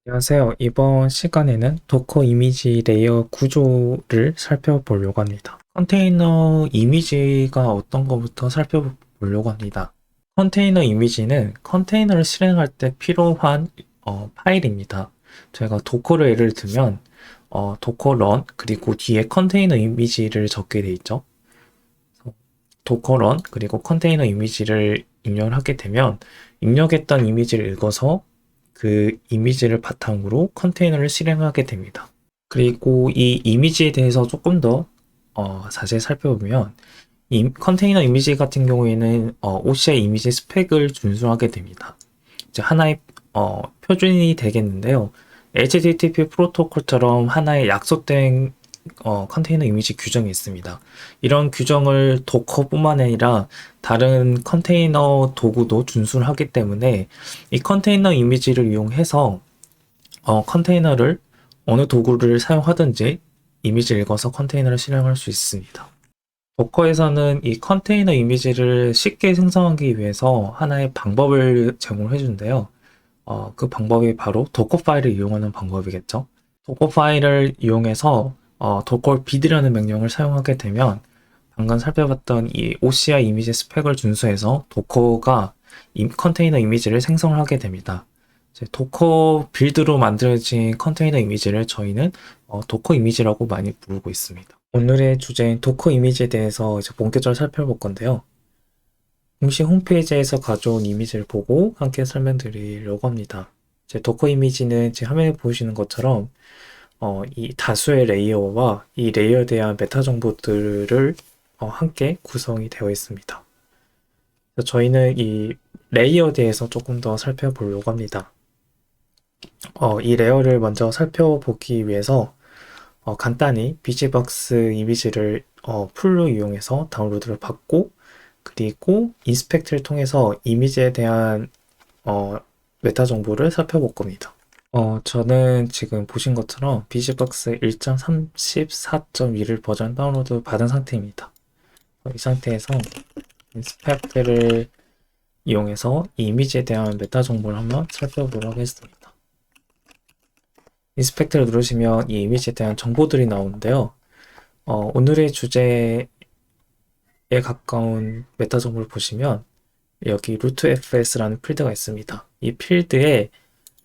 안녕하세요. 이번 시간에는 도커 이미지 레이어 구조를 살펴보려고 합니다. 컨테이너 이미지가 어떤 것부터 살펴보려고 합니다. 컨테이너 이미지는 컨테이너를 실행할 때 필요한 파일입니다. 저희가 도커를 예를 들면 도커 런 그리고 뒤에 컨테이너 이미지를 적게 돼 있죠. 도커 런 그리고 컨테이너 이미지를 입력을 하게 되면 입력했던 이미지를 읽어서 그 이미지를 바탕으로 컨테이너를 실행하게 됩니다. 그리고 이 이미지에 대해서 조금 더 자세히 살펴보면 이 컨테이너 이미지 같은 경우에는 OCI 이미지 스펙을 준수하게 됩니다. 이제 하나의 표준이 되겠는데요. HTTP 프로토콜처럼 하나의 약속된 컨테이너 이미지 규정이 있습니다. 이런 규정을 도커뿐만 아니라 다른 컨테이너 도구도 준수를 하기 때문에 이 컨테이너 이미지를 이용해서 컨테이너를 어느 도구를 사용하든지 이미지를 읽어서 컨테이너를 실행할 수 있습니다. 도커에서는 이 컨테이너 이미지를 쉽게 생성하기 위해서 하나의 방법을 제공해 주는데요. 그 방법이 바로 도커 파일을 이용하는 방법이겠죠. 도커 파일을 이용해서 도커 bid라는 명령을 사용하게 되면 방금 살펴봤던 이 OCI 이미지 스펙을 준수해서 도커가 컨테이너 이미지를 생성을 하게 됩니다. 도커 빌드로 만들어진 컨테이너 이미지를 저희는 도커 이미지라고 많이 부르고 있습니다. 오늘의 주제인 도커 이미지에 대해서 이제 본격적으로 살펴볼 건데요. 공식 홈페이지에서 가져온 이미지를 보고 함께 설명드리려고 합니다. 제 도커 이미지는 지금 화면에 보시는 것처럼 이 다수의 레이어와 이 레이어에 대한 메타 정보들을 함께 구성이 되어 있습니다. 저희는 이 레이어에 대해서 조금 더 살펴보려고 합니다. 이 레이어를 먼저 살펴보기 위해서 간단히 비지박스 이미지를 풀로 이용해서 다운로드를 받고 그리고 인스펙트를 통해서 이미지에 대한 메타 정보를 살펴볼 겁니다. 저는 지금 보신 것처럼 비즈박스 1.34.2를 버전 다운로드 받은 상태입니다. 이 상태에서 인스펙트를 이용해서 이 이미지에 대한 메타 정보를 한번 살펴보도록 하겠습니다. 인스펙트를 누르시면 이 이미지에 대한 정보들이 나오는데요. 오늘의 주제에 가까운 메타 정보를 보시면 여기 rootfs라는 필드가 있습니다. 이 필드에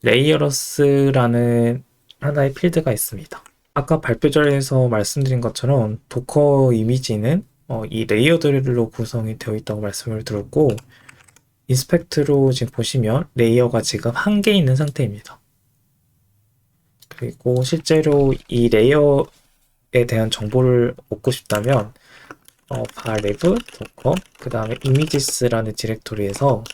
레이어러스라는 하나의 필드가 있습니다. 아까 발표 자리에서 말씀드린 것처럼 도커 이미지는 이 레이어들로 구성이 되어 있다고 말씀을 드렸고 인스펙트로 지금 보시면 레이어가 지금 한 개 있는 상태입니다. 그리고 실제로 이 레이어에 대한 정보를 얻고 싶다면 바레브 도커 그 다음에 이미지스라는 디렉토리에서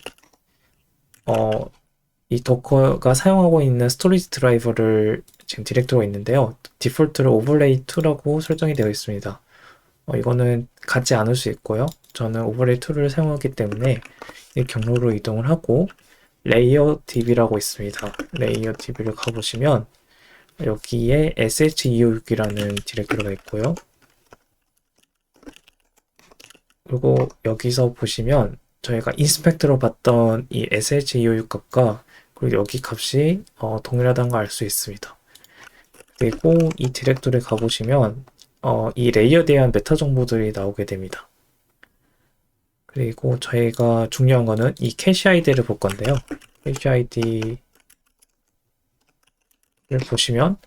이 도커가 사용하고 있는 스토리지 드라이버를 지금 디렉토리가 있는데요. 디폴트로 오버레이 2라고 설정이 되어 있습니다. 이거는 같지 않을 수 있고요. 저는 오버레이 2를 사용하기 때문에 이 경로로 이동을 하고 레이어 DB라고 있습니다. 레이어 DB를 가보시면 여기에 SH256이라는 디렉토리가 있고요. 그리고 여기서 보시면 저희가 인스펙트로 봤던 이 SH256 값과 그리고 여기 값이 동일하다는 걸 알 수 있습니다. 그리고 이 디렉토리에 가보시면 이 레이어에 대한 메타 정보들이 나오게 됩니다. 그리고 저희가 중요한 거는 이 캐시 아이디를 볼 건데요. 캐시 아이디를 보시면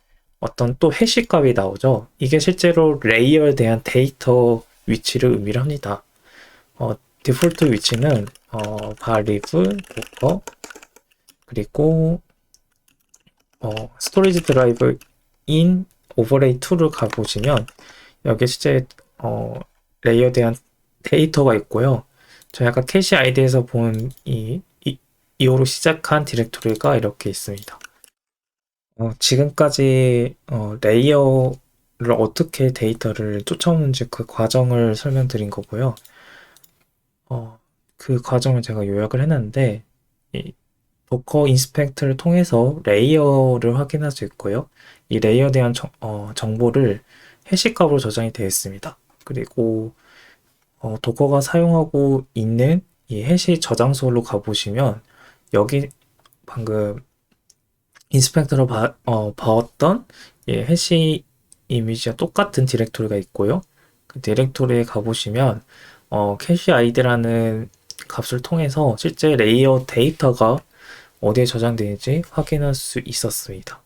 어떤 또 해시 값이 나오죠. 이게 실제로 레이어에 대한 데이터 위치를 의미를 합니다. 디폴트 위치는 바리브 도커 그리고 스토리지 드라이브 인 오버레이 2를 가보시면 여기 실제 레이어에 대한 데이터가 있고요. 저희 아까 캐시 아이디에서 본 이호로 시작한 디렉토리가 이렇게 있습니다. 지금까지 레이어를 어떻게 데이터를 쫓아오는지 그 과정을 설명드린 거고요. 그 과정을 제가 요약을 해놨는데 이 도커 인스펙트를 통해서 레이어를 확인할 수 있고요. 이 레이어에 대한 정보를 해시값으로 저장이 되어 있습니다. 그리고 도커가 사용하고 있는 이 해시 저장소로 가보시면 여기 방금 인스펙터로 봐왔던 해시 이미지와 똑같은 디렉토리가 있고요. 그 디렉토리에 가보시면 캐시 아이디라는 값을 통해서 실제 레이어 데이터가 어디에 저장되는지 확인할 수 있었습니다.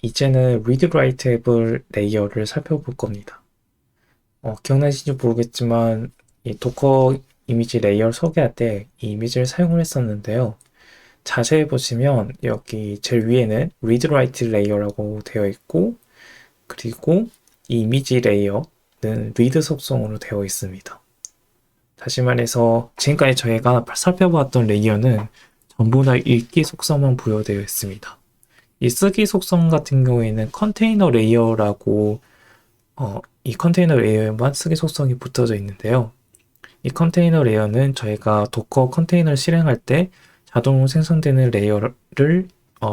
이제는 read write 앱을 레이어를 살펴볼 겁니다. 기억나시는지 모르겠지만 이 도커 이미지 레이어를 소개할 때 이 이미지를 사용을 했었는데요. 자세히 보시면 여기 제일 위에는 read write 레이어라고 되어 있고, 그리고 이 이미지 레이어는 read 속성으로 되어 있습니다. 다시 말해서 지금까지 저희가 살펴보았던 레이어는 전부 다 읽기 속성만 부여되어 있습니다. 이 쓰기 속성 같은 경우에는 컨테이너 레이어라고 이 컨테이너 레이어에만 쓰기 속성이 붙어져 있는데요. 이 컨테이너 레이어는 저희가 도커 컨테이너를 실행할 때 자동으로 생성되는 레이어를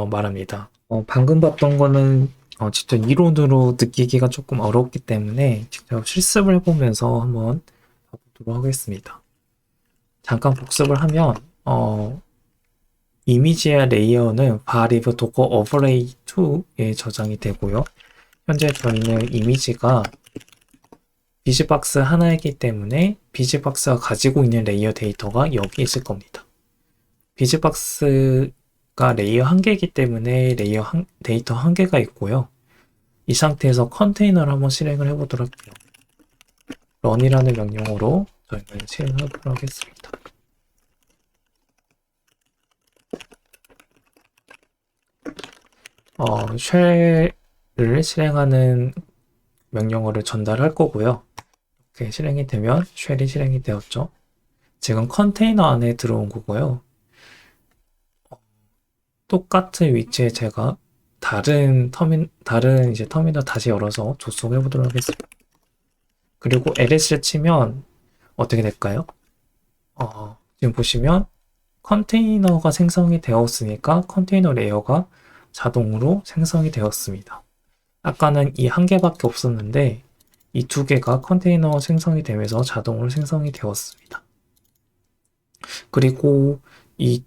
말합니다. 방금 봤던 거는 직접 이론으로 느끼기가 조금 어렵기 때문에 직접 실습을 해보면서 한번 봐보도록 하겠습니다. 잠깐 복습을 하면 이미지의 레이어는 variable docker overlay 2에 저장이 되고요. 현재 저희는 이미지가 비즈박스 하나이기 때문에 비즈박스가 가지고 있는 레이어 데이터가 여기 있을 겁니다. 비즈박스가 레이어 한 개이기 때문에 레이어 데이터 한 개가 있고요. 이 상태에서 컨테이너를 한번 실행을 해보도록 할게요. run이라는 명령어로 저희는 실행을 해보도록 하겠습니다. 쉘을 실행하는 명령어를 전달할 거고요. 이렇게 실행이 되면 쉘이 실행이 되었죠. 지금 컨테이너 안에 들어온 거고요. 똑같은 위치에 제가 다른 이제 터미널 다시 열어서 조속해 보도록 하겠습니다. 그리고 ls를 치면 어떻게 될까요? 지금 보시면 컨테이너가 생성이 되었으니까 컨테이너 레이어가 자동으로 생성이 되었습니다. 아까는 이 한 개밖에 없었는데 이 두 개가 컨테이너 생성이 되면서 자동으로 생성이 되었습니다. 그리고 이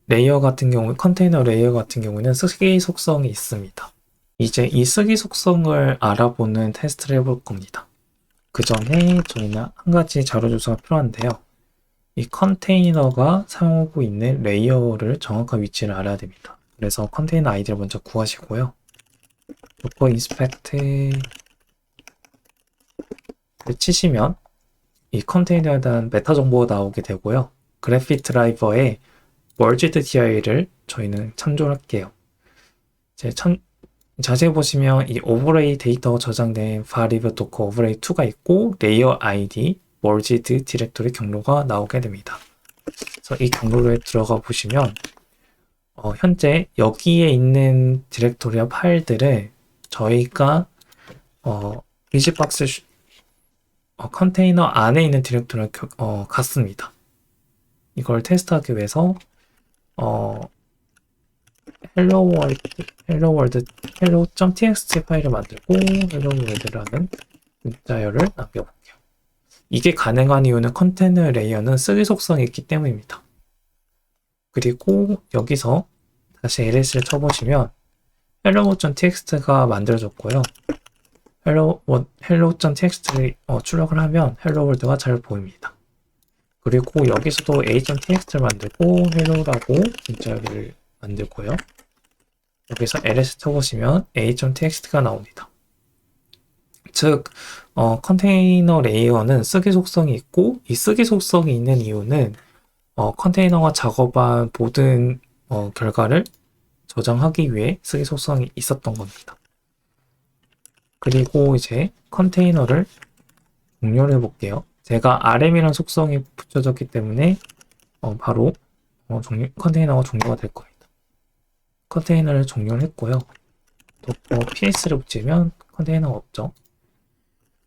레이어 같은 경우, 컨테이너 레이어 같은 경우에는 쓰기 속성이 있습니다. 이제 이 쓰기 속성을 알아보는 테스트를 해볼 겁니다. 그 전에 저희는 한 가지 자료 조사가 필요한데요. 이 컨테이너가 사용하고 있는 레이어를 정확한 위치를 알아야 됩니다. 그래서 컨테이너 아이디를 먼저 구하시고요. docker inspect를 치시면 이 컨테이너에 대한 메타 정보가 나오게 되고요. 그래픽 드라이버에 merged dir를 저희는 참조할게요. 자세히 보시면 이 overlay 데이터가 저장된 variable docker overlay 2가 있고 layer id merged 디렉토리 경로가 나오게 됩니다. 그래서 이 경로에 들어가 보시면 현재 여기에 있는 디렉토리와 파일들을 저희가 비즈박스 컨테이너 안에 있는 디렉토리를 갖습니다. 이걸 테스트하기 위해서 hello.txt 파일을 만들고 hello-world라는 문자열을 남겨볼게요. 이게 가능한 이유는 컨테이너 레이어는 쓰기 속성이 있기 때문입니다. 그리고 여기서 다시 ls를 쳐보시면 hello.txt가 만들어졌고요. hello.txt를 출력을 하면 hello world가 잘 보입니다. 그리고 여기서도 a.txt를 만들고 hello라고 문자열을 만들고요. 여기서 ls 쳐보시면 a.txt가 나옵니다. 즉 컨테이너 레이어는 쓰기 속성이 있고 이 쓰기 속성이 있는 이유는 컨테이너가 작업한 모든 결과를 저장하기 위해 쓰기 속성이 있었던 겁니다. 그리고 이제 컨테이너를 종료를 해볼게요. 제가 rm이라는 속성이 붙여졌기 때문에 바로 컨테이너가 종료가 될 겁니다. 컨테이너를 종료를 했고요. 또 ps를 붙이면 컨테이너가 없죠.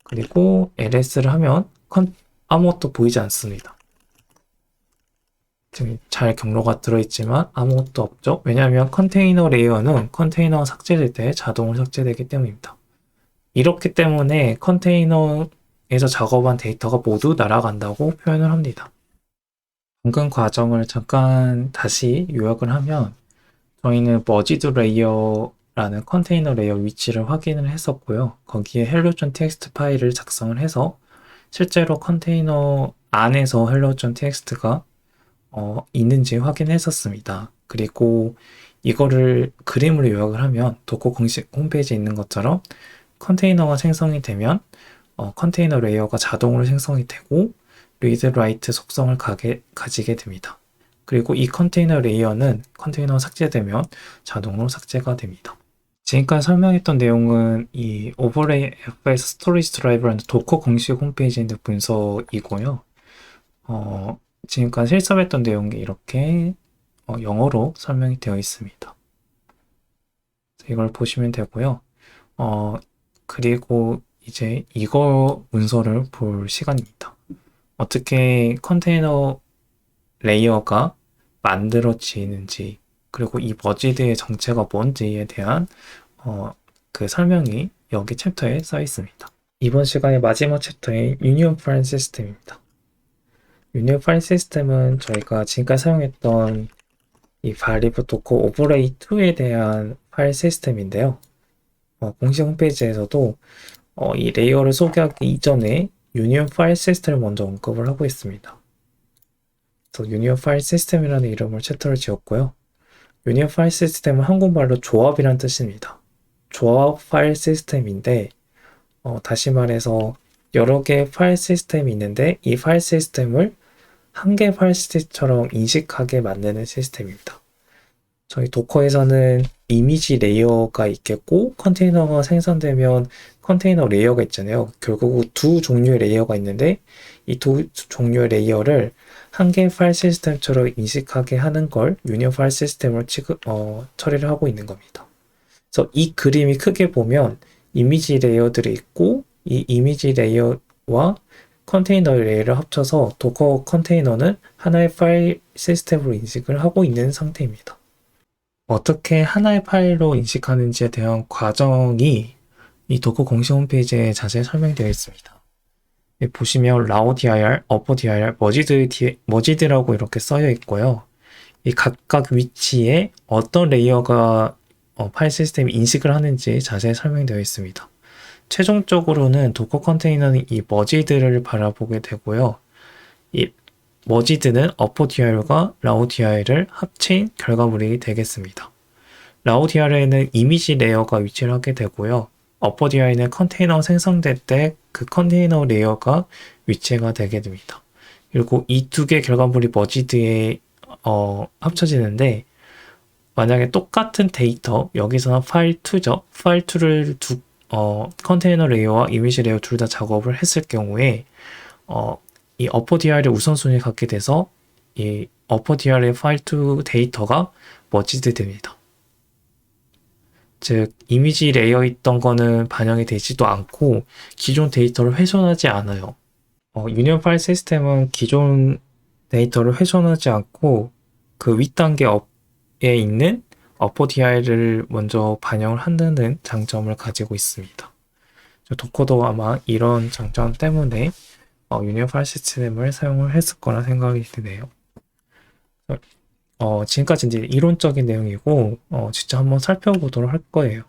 그리고 ls를 하면 아무것도 보이지 않습니다. 지금 잘 경로가 들어있지만 아무것도 없죠. 왜냐하면 컨테이너 레이어는 컨테이너가 삭제될 때 자동으로 삭제되기 때문입니다. 이렇기 때문에 컨테이너에서 작업한 데이터가 모두 날아간다고 표현을 합니다. 방금 과정을 잠깐 다시 요약을 하면 저희는 머지드 레이어라는 컨테이너 레이어 위치를 확인을 했었고요. 거기에 hello.txt 파일을 작성을 해서 실제로 컨테이너 안에서 hello.txt가 있는지 확인했었습니다. 그리고 이거를 그림으로 요약을 하면 도커 공식 홈페이지에 있는 것처럼 컨테이너가 생성이 되면 컨테이너 레이어가 자동으로 생성이 되고 read, write 속성을 가지게 됩니다. 그리고 이 컨테이너 레이어는 컨테이너가 삭제되면 자동으로 삭제가 됩니다. 지금까지 설명했던 내용은 이 오버레이 FS 스토리지 드라이버라는 도커 공식 홈페이지에 있는 문서이고요. 지금까지 실습했던 내용이 이렇게 영어로 설명이 되어 있습니다. 이걸 보시면 되고요. 그리고 이제 이거 문서를 볼 시간입니다. 어떻게 컨테이너 레이어가 만들어지는지, 그리고 이 머지드의 정체가 뭔지에 대한 그 설명이 여기 챕터에 써 있습니다. 이번 시간의 마지막 챕터인 유니온 파일 시스템입니다. 유니온 파일 시스템은 저희가 지금까지 사용했던 이 바리브 도커 오버레이 2에 대한 파일 시스템인데요. 공식 홈페이지에서도 이 레이어를 소개하기 이전에 유니온 파일 시스템을 먼저 언급을 하고 있습니다. 그래서 유니온 파일 시스템이라는 이름을 챕터를 지었고요. 유니온 파일 시스템은 한국말로 조합이란 뜻입니다. 조합 파일 시스템인데 다시 말해서 여러 개의 파일 시스템이 있는데 이 파일 시스템을 한 개의 파일 시스템처럼 인식하게 만드는 시스템입니다. 저희 도커에서는 이미지 레이어가 있겠고 컨테이너가 생성되면 컨테이너 레이어가 있잖아요. 결국 두 종류의 레이어가 있는데 이 두 종류의 레이어를 한 개의 파일 시스템처럼 인식하게 하는 걸 유니온 파일 시스템으로 처리를 하고 있는 겁니다. 그래서 이 그림이 크게 보면 이미지 레이어들이 있고 이 이미지 레이어와 컨테이너 레이어를 합쳐서 도커 컨테이너는 하나의 파일 시스템으로 인식을 하고 있는 상태입니다. 어떻게 하나의 파일로 인식하는지에 대한 과정이 이 도커 공식 홈페이지에 자세히 설명되어 있습니다. 보시면 raw.dir, upper.dir, 머지드라고 이렇게 써여 있고요. 이 각각 위치에 어떤 레이어가 파일 시스템이 인식을 하는지 자세히 설명되어 있습니다. 최종적으로는 도커 컨테이너는 이 머지드를 바라보게 되고요. 이 머지드는 upper.dir과 raw.dir을 합친 결과물이 되겠습니다. raw.dir에는 이미지 레이어가 위치를 하게 되고요. upper.dir에는 컨테이너가 생성될 때 그 컨테이너 레이어가 위치가 되게 됩니다. 그리고 이 두 개의 결과물이 머지드에 합쳐지는데 만약에 똑같은 데이터, 여기서는 파일 2죠. 파일 2를 컨테이너 레이어와 이미지 레이어 둘 다 작업을 했을 경우에 이 upper.dir의 우선순위를 갖게 돼서 이 upper.dir의 파일 2 데이터가 머지드 됩니다. 즉 이미지 레이어 있던 거는 반영이 되지도 않고 기존 데이터를 훼손하지 않아요. 유니온 파일 시스템은 기존 데이터를 훼손하지 않고 그 윗단계에 있는 upper.dir를 먼저 반영을 한다는 장점을 가지고 있습니다. 도커도 아마 이런 장점 때문에 유니온 파일 시스템을 사용을 했을 거라 생각이 드네요. 지금까지 이제 이론적인 내용이고, 직접 한번 살펴보도록 할 거예요.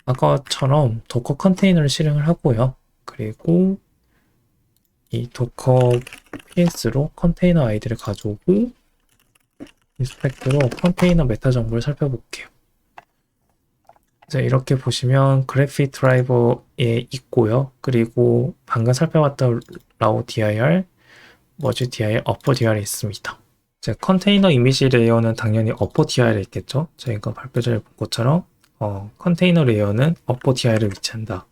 아까처럼 도커 컨테이너를 실행을 하고요. 그리고 이 도커 PS로 컨테이너 아이디를 가져오고, 인스펙트로 컨테이너 메타 정보를 살펴볼게요. 이제 이렇게 보시면 그래픽 드라이버에 있고요. 그리고 방금 살펴봤던 raw.dir, 머지.dir, upper.dir에 있습니다. 이제 컨테이너 이미지 레이어는 당연히 upper.dir에 있겠죠. 저희가 발표 전에 본 것처럼 컨테이너 레이어는 upper.dir에 위치한다.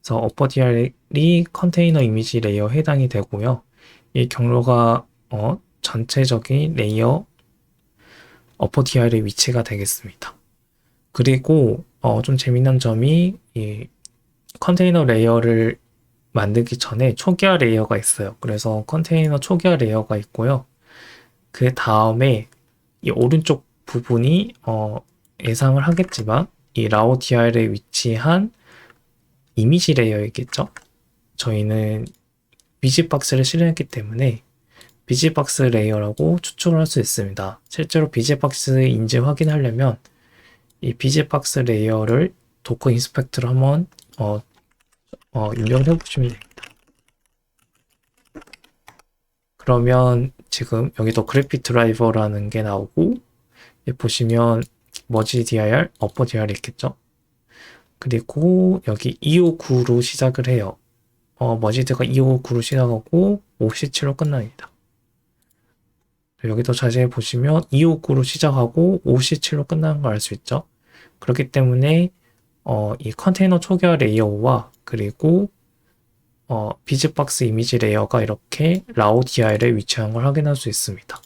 그래서 upper.dir이 컨테이너 이미지 레이어에 해당이 되고요. 이 경로가 전체적인 레이어 upper.dir의 위치가 되겠습니다. 그리고 좀 재미난 점이 이 컨테이너 레이어를 만들기 전에 초기화 레이어가 있어요. 그래서 컨테이너 초기화 레이어가 있고요. 그 다음에 이 오른쪽 부분이 예상을 하겠지만 이 raw.dir에 위치한 이미지 레이어이겠죠. 저희는 위즈박스를 실행했기 때문에 비지박스 레이어라고 추측을 할 수 있습니다. 실제로 비지박스 인지 확인하려면 이 비지박스 레이어를 도커 인스펙트로 한번 입력을 해보시면 됩니다. 그러면 지금 여기도 그래픽 드라이버라는 게 나오고 보시면 머지 dir, 어퍼 dir 있겠죠? 그리고 여기 259로 시작을 해요. 머지드가 259로 시작하고 5C7로 끝납니다. 여기도 자세히 보시면 259로 시작하고 5C7로 끝나는 걸 알 수 있죠. 그렇기 때문에 이 컨테이너 초기화 레이어와 그리고 비즈박스 이미지 레이어가 이렇게 라우 DI에 위치한 걸 확인할 수 있습니다.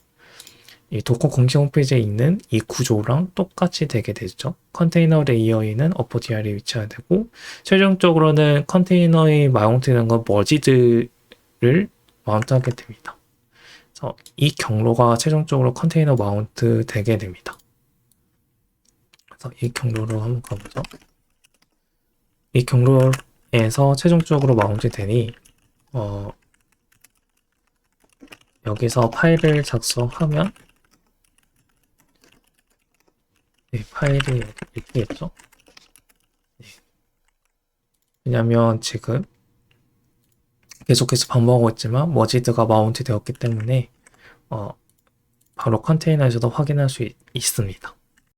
이 도커 공식 홈페이지에 있는 이 구조랑 똑같이 되게 되죠. 컨테이너 레이어에는 어퍼 DI에 위치해야 되고 최종적으로는 컨테이너에 마운트되는 건 머지드를 마운트하게 됩니다. 그래서 이 경로가 최종적으로 컨테이너 마운트 되게 됩니다. 그래서 이 경로로 한번 가보죠. 이 경로에서 최종적으로 마운트 되니 여기서 파일을 작성하면 파일이 있겠죠. 왜냐면 지금 계속해서 반복하고 있지만 머지드가 마운트 되었기 때문에 바로 컨테이너에서도 확인할 수 있습니다.